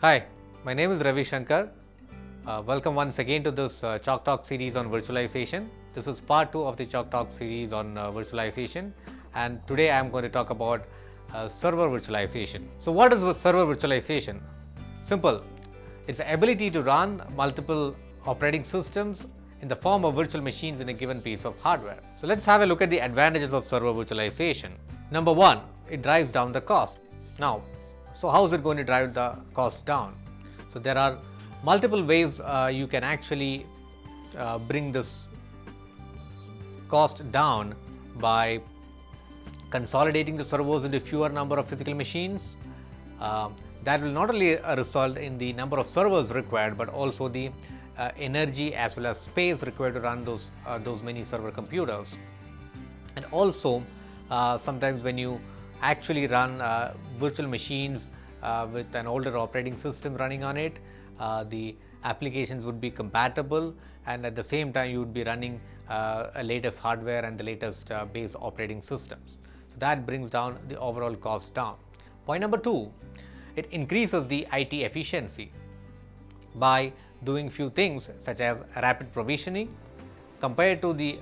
Hi, my name is Ravi Shankar. Welcome once again to this Chalk Talk series on virtualization. This is part 2 of the Chalk Talk series on virtualization, and today I am going to talk about server virtualization. So what is server virtualization? Simple. It's the ability to run multiple operating systems in the form of virtual machines in a given piece of hardware. So let's have a look at the advantages of server virtualization. Number one, it drives down the cost. Now, so how is it going to drive the cost down? So there are multiple ways you can actually bring this cost down by consolidating the servers into fewer number of physical machines. That will not only result in the number of servers required, but also the energy as well as space required to run those many server computers. And also sometimes when you actually run virtual machines with an older operating system running on it, the applications would be compatible, and at the same time you would be running a latest hardware and the latest base operating systems. So that brings down the overall cost down. Point number two, it increases the IT efficiency by doing few things such as rapid provisioning compared to the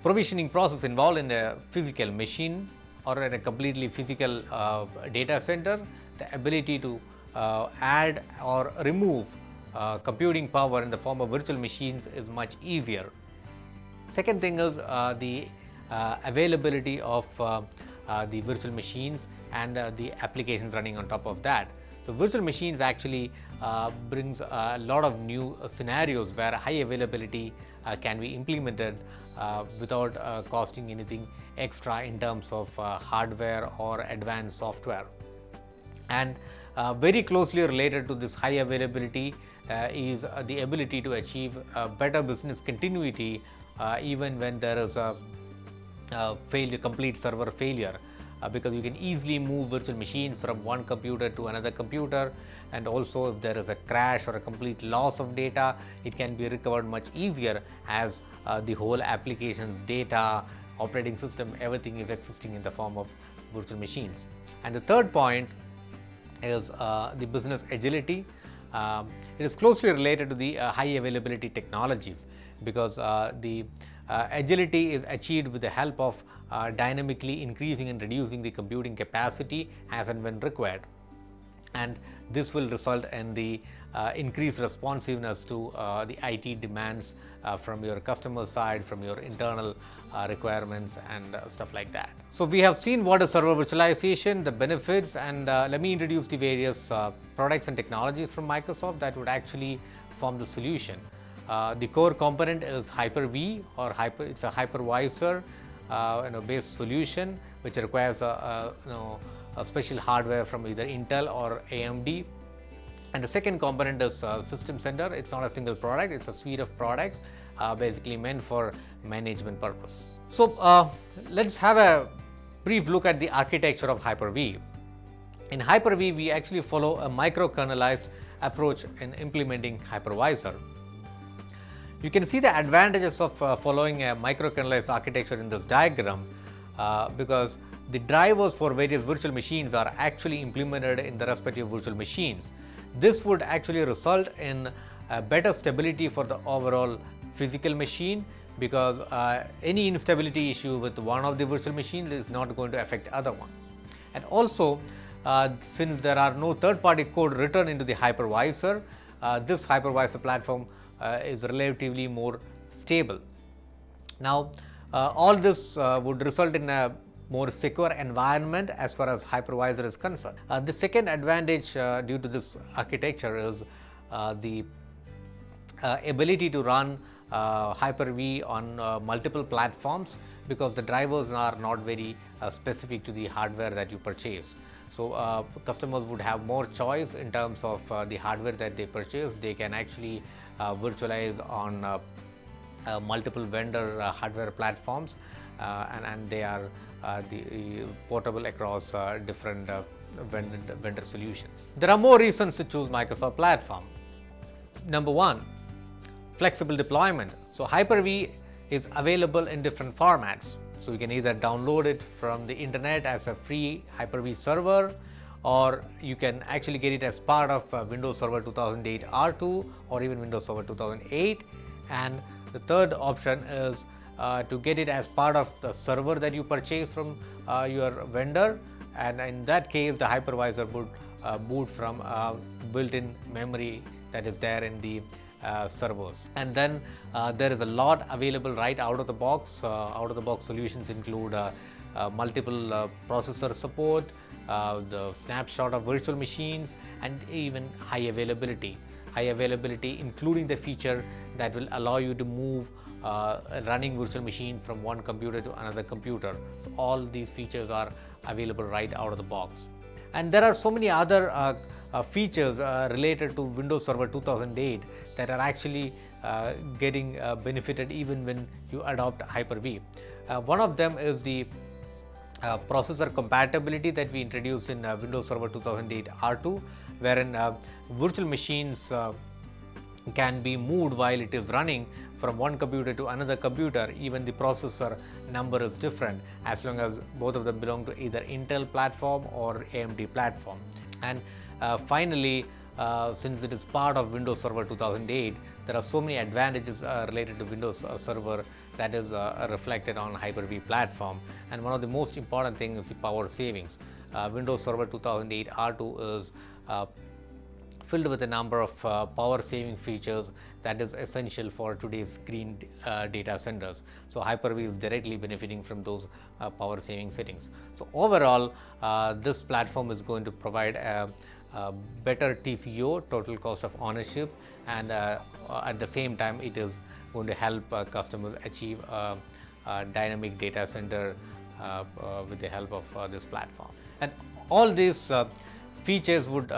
provisioning process involved in a physical machine or in a completely physical data center. The ability to add or remove computing power in the form of virtual machines is much easier. Second thing is the availability of the virtual machines and the applications running on top of that. So virtual machines actually brings a lot of new scenarios where high availability can be implemented without costing anything extra in terms of hardware or advanced software. And very closely related to this high availability is the ability to achieve better business continuity even when there is a complete server failure, because you can easily move virtual machines from one computer to another computer, and also if there is a crash or a complete loss of data, it can be recovered much easier as the whole application's data, operating system, everything is existing in the form of virtual machines. And the third point is the business agility. It is closely related to the high availability technologies, because the agility is achieved with the help of dynamically increasing and reducing the computing capacity as and when required, and this will result in the increased responsiveness to the IT demands from your customer side, from your internal requirements and stuff like that. So we have seen what is server virtualization, the benefits, and let me introduce the various products and technologies from Microsoft that would actually form the solution. The core component is Hyper-V, or it's a hypervisor based solution which requires a special hardware from either Intel or AMD. And the second component is System Center. It's not a single product, it's a suite of products basically meant for management purpose. So let's have a brief look at the architecture of Hyper-V. In Hyper-V, we actually follow a microkernelized approach in implementing hypervisor. You can see the advantages of following a microkernelized architecture in this diagram, because the drivers for various virtual machines are actually implemented in the respective virtual machines. This would actually result in better stability for the overall physical machine, because any instability issue with one of the virtual machines is not going to affect other one. And also since there are no third-party code written into the hypervisor, this hypervisor platform is relatively more stable. Now all this would result in a more secure environment as far as hypervisor is concerned. The second advantage due to this architecture is the ability to run Hyper-V on multiple platforms, because the drivers are not very specific to the hardware that you purchase. So customers would have more choice in terms of the hardware that they purchase. They can actually virtualize on multiple vendor hardware platforms, and they are portable across different vendor solutions. There are more reasons to choose Microsoft platform. Number one, flexible deployment. So Hyper-V is available in different formats. So you can either download it from the internet as a free Hyper-V server, or you can actually get it as part of Windows Server 2008 R2 or even Windows Server 2008. And the third option is to get it as part of the server that you purchase from your vendor, and in that case the hypervisor would boot from built-in memory that is there in the servers. And then there is a lot available right out of the box. Out of the box solutions include multiple processor support, the snapshot of virtual machines, and even high availability. High availability including the feature that will allow you to move running virtual machine from one computer to another computer. So all these features are available right out of the box. And there are so many other features related to Windows Server 2008 that are actually getting benefited even when you adopt Hyper-V. One of them is the processor compatibility that we introduced in Windows Server 2008 R2, wherein virtual machines can be moved while it is running from one computer to another computer. Even the processor number is different as long as both of them belong to either Intel platform or AMD platform. And finally, since it is part of Windows Server 2008, there are so many advantages related to Windows Server that is reflected on Hyper-V platform. And one of the most important things is the power savings. Windows Server 2008 R2 is filled with a number of power saving features that is essential for today's green data centers. So Hyper-V is directly benefiting from those power saving settings. So overall, this platform is going to provide a better TCO, total cost of ownership, and at the same time it is going to help customers achieve a dynamic data center with the help of this platform. And all these features would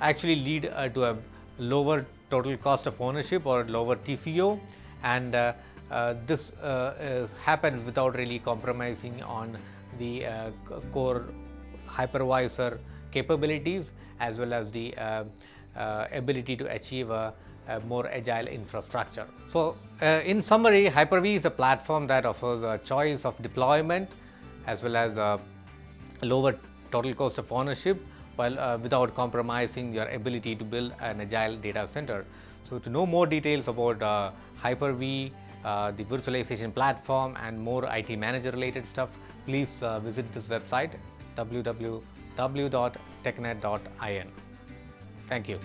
actually lead to a lower total cost of ownership or lower TCO, and this happens without really compromising on the core hypervisor capabilities as well as the ability to achieve a more agile infrastructure. So in summary, Hyper-V is a platform that offers a choice of deployment as well as a lower total cost of ownership, while without compromising your ability to build an agile data center. So to know more details about Hyper-V, the virtualization platform, and more IT manager related stuff, please visit this website www.technet.in. Thank you.